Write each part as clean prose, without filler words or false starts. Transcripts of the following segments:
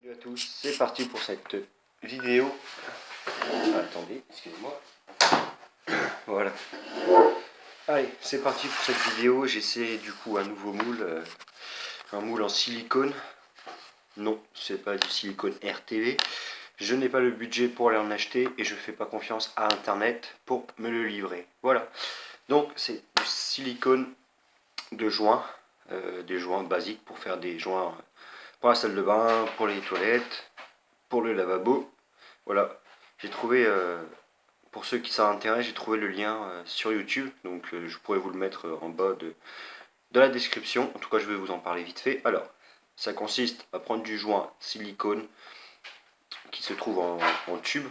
Salut à tous, c'est parti pour cette vidéo. Attendez, excusez-moi. Voilà. Allez, c'est parti pour cette vidéo. J'essaie du coup un nouveau moule, un moule en silicone. Non, c'est pas du silicone RTV. Je n'ai pas le budget pour aller en acheter et je fais pas confiance à internet pour me le livrer. Voilà. Donc c'est du silicone de joint, des joints basiques pour faire des joints pour la salle de bain, pour les toilettes, pour le lavabo. Voilà, j'ai trouvé, pour ceux qui s'intéressent, j'ai trouvé le lien sur YouTube, donc je pourrais vous le mettre en bas de la description. En tout cas, je vais vous en parler vite fait. Alors, ça consiste à prendre du joint silicone qui se trouve en tube.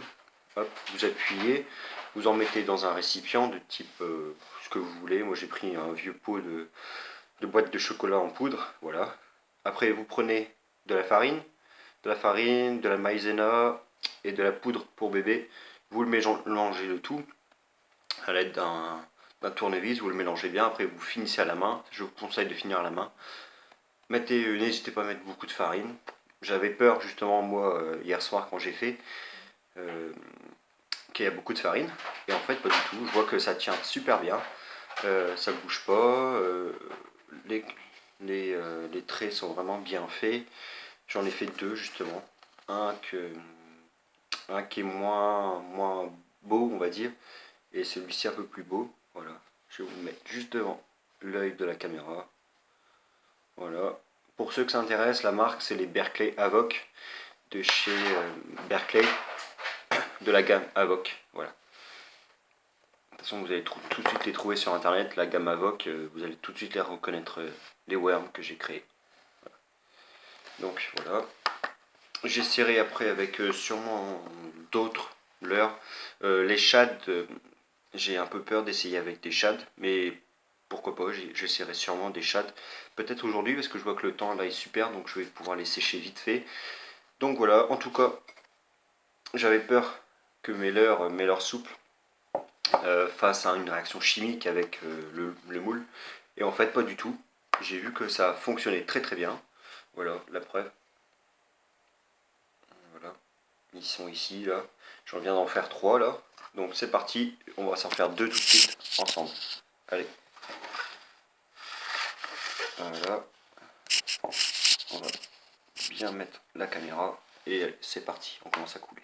Hop, vous appuyez, vous en mettez dans un récipient de type ce que vous voulez. Moi, j'ai pris un vieux pot de boîte de chocolat en poudre. Voilà. Après, vous prenez de la farine, de la maïzena et de la poudre pour bébé. Vous le mélangez le tout à l'aide d'un tournevis, vous le mélangez bien, après vous finissez à la main. Je vous conseille de finir à la main. N'hésitez pas à mettre beaucoup de farine. J'avais peur justement moi hier soir quand j'ai fait qu'il y a beaucoup de farine et en fait pas du tout. Je vois que ça tient super bien, ça bouge pas, les, les traits sont vraiment bien faits. J'en ai fait deux justement, un qui est moins beau on va dire, et celui-ci un peu plus beau. Voilà, je vais vous le mettre juste devant l'œil de la caméra. Voilà, pour ceux que ça intéresse, la marque c'est les Berkeley Avoc de chez Berkeley, de la gamme Avoc. Voilà, de toute façon vous allez tout de suite les trouver sur internet, la gamme Avoc, vous allez tout de suite les reconnaître, les worms que j'ai créés. Voilà. Donc voilà, j'essaierai après avec sûrement d'autres leurres. Les shads, j'ai un peu peur d'essayer avec des shads, mais pourquoi pas, j'essaierai sûrement des shads. Peut-être aujourd'hui, parce que je vois que le temps là est super, donc je vais pouvoir les sécher vite fait. Donc voilà, en tout cas, j'avais peur que mes leurres souples fassent une réaction chimique avec le moule. Et en fait, pas du tout. J'ai vu que ça fonctionnait très très bien. Voilà, la preuve. Voilà, ils sont ici, là. J'en viens d'en faire 3 là. Donc c'est parti, on va s'en faire 2 tout de suite ensemble. Allez. Voilà. On va bien mettre la caméra. Et allez, c'est parti, on commence à couler.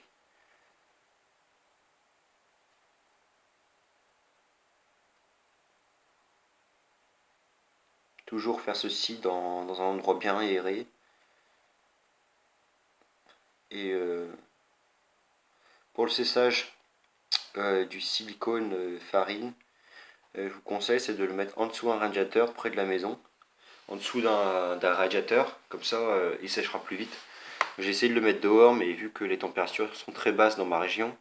Toujours faire ceci dans un endroit bien aéré. Et pour le séchage du silicone farine, je vous conseille c'est de le mettre en dessous d'un radiateur près de la maison. En dessous d'un radiateur, comme ça il séchera plus vite. J'ai essayé de le mettre dehors, mais vu que les températures sont très basses dans ma région,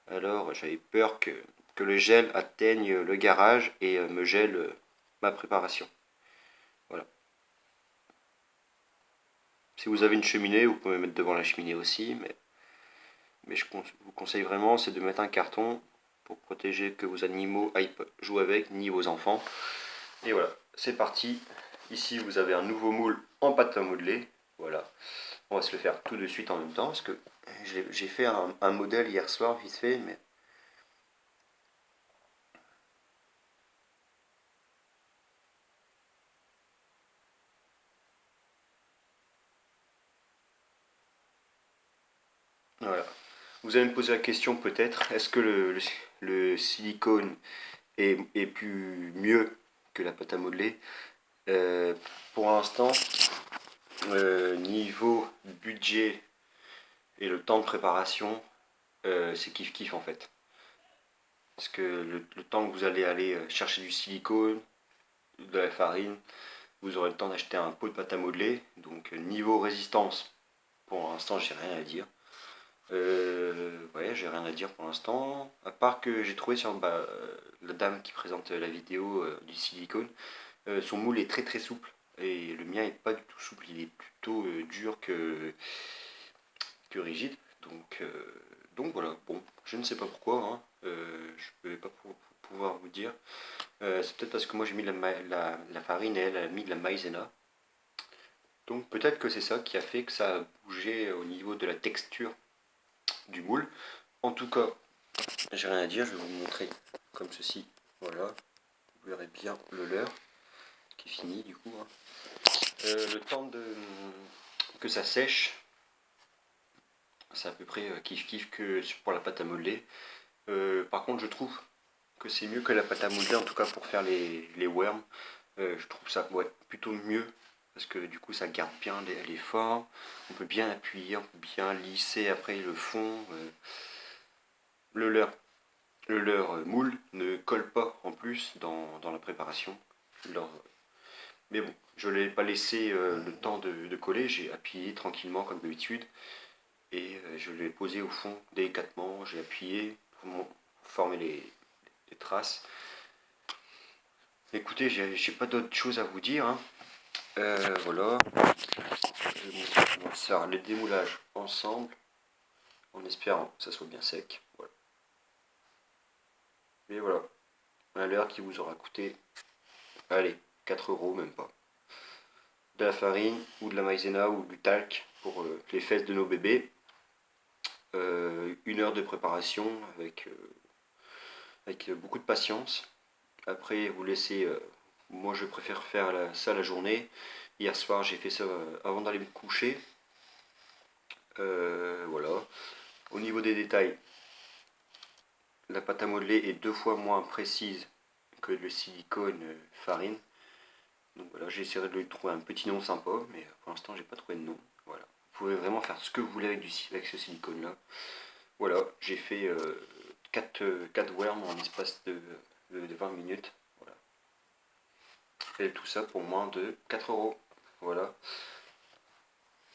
alors j'avais peur que le gel atteigne le garage et me gèle ma préparation. Voilà. Si vous avez une cheminée, vous pouvez mettre devant la cheminée aussi, mais je vous conseille vraiment, c'est de mettre un carton pour protéger que vos animaux aillent jouer avec, ni vos enfants. Et voilà, c'est parti. Ici, vous avez un nouveau moule en pâte à modeler. Voilà, on va se le faire tout de suite en même temps, parce que j'ai fait un modèle hier soir, vite fait, mais voilà. Vous allez me poser la question peut-être, est-ce que le silicone est mieux que la pâte à modeler? Pour l'instant, niveau budget et le temps de préparation, c'est kiff kiff en fait. Parce que le temps que vous allez aller chercher du silicone, de la farine, vous aurez le temps d'acheter un pot de pâte à modeler. Donc niveau résistance, pour l'instant j'ai rien à dire. Ouais, j'ai rien à dire pour l'instant. À part que j'ai trouvé sur la dame qui présente la vidéo du silicone, son moule est très très souple. Et le mien est pas du tout souple, il est plutôt dur que rigide. Donc voilà, bon, je ne sais pas pourquoi, hein. Je ne vais pas pouvoir vous dire. C'est peut-être parce que moi j'ai mis la farine et elle a mis de la maïzena. Donc peut-être que c'est ça qui a fait que ça a bougé au niveau de la texture du moule. En tout cas, j'ai rien à dire, je vais vous montrer comme ceci. Voilà, vous verrez bien le leurre qui finit du coup. Hein. Le temps que ça sèche, c'est à peu près kiff que pour la pâte à modeler. Par contre, je trouve que c'est mieux que la pâte à modeler, en tout cas pour faire les worms. Je trouve ça plutôt mieux parce que du coup ça garde bien les formes. On peut bien appuyer, on peut bien lisser après le fond. Le leurre moule ne colle pas en plus dans la préparation. Mais bon, je ne l'ai pas laissé le temps de coller, j'ai appuyé tranquillement comme d'habitude et je l'ai posé au fond délicatement, j'ai appuyé pour former les traces. Écoutez, j'ai pas d'autre chose à vous dire. Hein. Voilà, on va faire les démoulages ensemble en espérant que ça soit bien sec. Voilà. Et voilà, un leurre qui vous aura coûté, allez, 4 euros même pas. De la farine ou de la maïzena ou du talc pour les fesses de nos bébés. 1 heure de préparation avec beaucoup de patience. Après, vous laissez. Moi, je préfère faire ça la journée. Hier soir, j'ai fait ça avant d'aller me coucher. Voilà. Au niveau des détails, la pâte à modeler est 2 fois moins précise que le silicone farine. Donc voilà, j'ai essayé de lui trouver un petit nom sympa, mais pour l'instant, j'ai pas trouvé de nom. Voilà. Vous pouvez vraiment faire ce que vous voulez avec ce silicone là. Voilà, j'ai fait 4 worms en l'espace de 20 minutes. Voilà. Et tout ça pour moins de 4 euros. Voilà.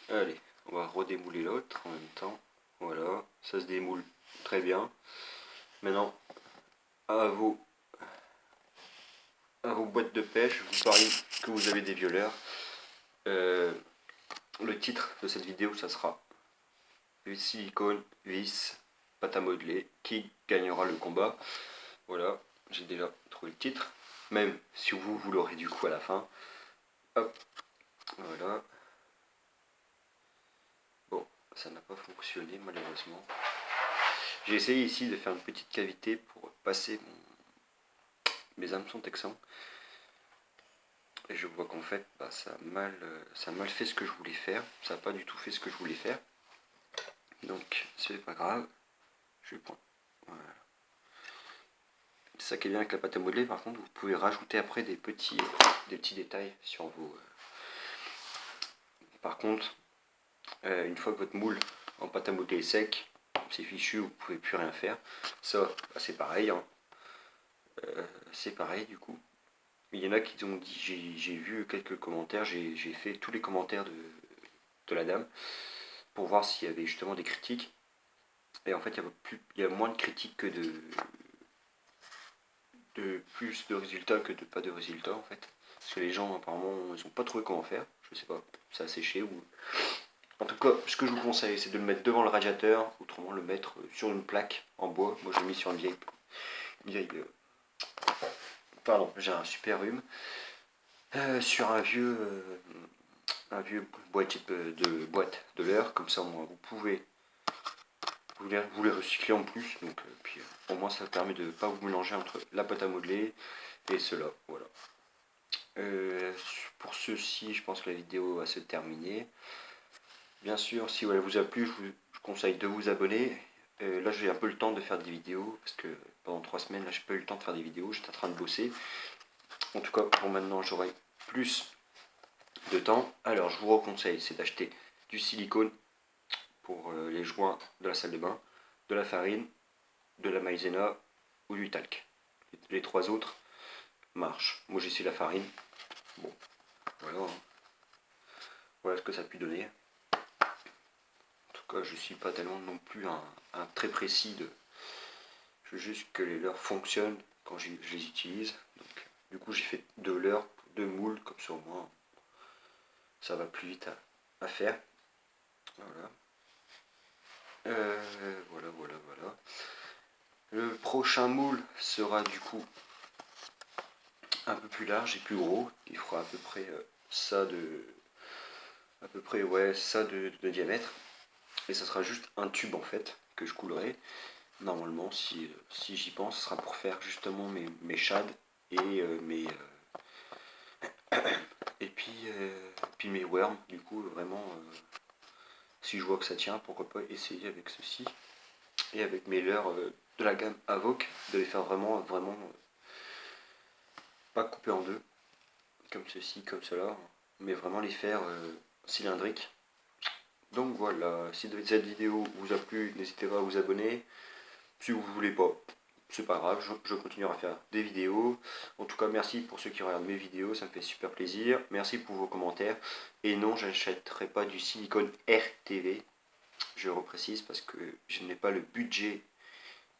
Allez, on va redémouler l'autre en même temps. Voilà, ça se démoule très bien. Maintenant, à vos boîtes de pêche, vous pariez que vous avez des violeurs. Le titre de cette vidéo, ça sera le silicone, vis, pâte à modeler, qui gagnera le combat. Voilà, j'ai déjà trouvé le titre, même si vous l'aurez du coup à la fin. Hop, voilà. Bon, ça n'a pas fonctionné malheureusement. J'ai essayé ici de faire une petite cavité pour passer mes hameçons texans. Et je vois qu'en fait, ça a mal fait ce que je voulais faire. Ça n'a pas du tout fait ce que je voulais faire. Donc, c'est pas grave. Je vais prendre. Voilà. C'est ça qui est bien avec la pâte à modeler. Par contre, vous pouvez rajouter après des petits détails sur vos. Par contre, une fois que votre moule en pâte à modeler est sec, c'est fichu, vous ne pouvez plus rien faire. Ça, c'est pareil. Hein. C'est pareil du coup. Il y en a qui ont dit, j'ai vu quelques commentaires, j'ai fait tous les commentaires de la dame pour voir s'il y avait justement des critiques. Et en fait, il y a moins de critiques que de plus de résultats que de pas de résultats en fait. Parce que les gens apparemment ils n'ont pas trouvé comment faire, je sais pas, ça a séché ou. En tout cas, ce que je vous conseille, c'est de le mettre devant le radiateur, autrement le mettre sur une plaque en bois. Moi je l'ai mis sur une vieille pardon, j'ai un super rhume. Sur un vieux boîte de leurre, comme ça vous pouvez vous les recycler en plus, donc puis au moins ça permet de ne pas vous mélanger entre la pâte à modeler et cela, voilà. Pour ceci, je pense que la vidéo va se terminer. Bien sûr, si elle vous a plu, je vous conseille de vous abonner. Là, j'ai un peu le temps de faire des vidéos, parce que pendant 3 semaines, là, j'ai pas eu le temps de faire des vidéos, j'étais en train de bosser. En tout cas, pour maintenant, j'aurai plus de temps. Alors, je vous conseille, c'est d'acheter du silicone pour les joints de la salle de bain, de la farine, de la maïzena ou du talc. Les 3 autres marchent. Moi, j'ai essayé la farine. Bon, voilà. Hein. Voilà ce que ça a pu donner. En tout cas, je suis pas tellement non plus un très précis de. Je veux juste que les leurres fonctionnent quand je les utilise. Donc, du coup, j'ai fait 2 leurres, 2 moules, comme ça au moins ça va plus vite à faire. Voilà. Voilà. Le prochain moule sera du coup un peu plus large et plus gros. Il fera à peu près ça à peu près ouais ça de diamètre. Et ça sera juste un tube en fait que je coulerai. Normalement, si j'y pense, ce sera pour faire justement mes shad et puis mes worms. Du coup, vraiment, si je vois que ça tient, pourquoi pas essayer avec ceci et avec mes leurres de la gamme Avoc, de les faire vraiment pas couper en deux, comme ceci, comme cela, mais vraiment les faire cylindriques. Donc voilà, si cette vidéo vous a plu, n'hésitez pas à vous abonner. Si vous voulez pas, c'est pas grave, je continuerai à faire des vidéos. En tout cas, merci pour ceux qui regardent mes vidéos, ça me fait super plaisir. Merci pour vos commentaires. Et non, j'achèterai pas du silicone RTV. Je reprécise parce que je n'ai pas le budget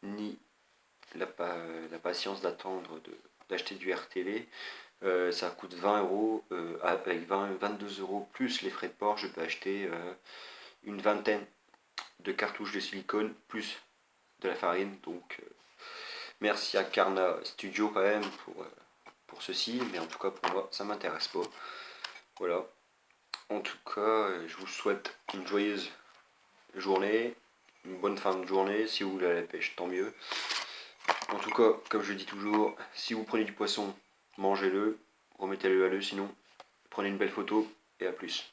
ni la patience d'attendre d'acheter du RTV. Ça coûte 20 euros. Avec 22 euros plus les frais de port, je peux acheter une vingtaine de cartouches de silicone plus de la farine. Donc merci à Carna Studio quand même pour ceci, mais en tout cas pour moi ça m'intéresse pas. Voilà. En tout cas, je vous souhaite une joyeuse journée, une bonne fin de journée. Si vous voulez aller à la pêche, tant mieux. En tout cas, comme je dis toujours, si vous prenez du poisson, mangez-le, remettez-le à l'eau, sinon prenez une belle photo et à plus.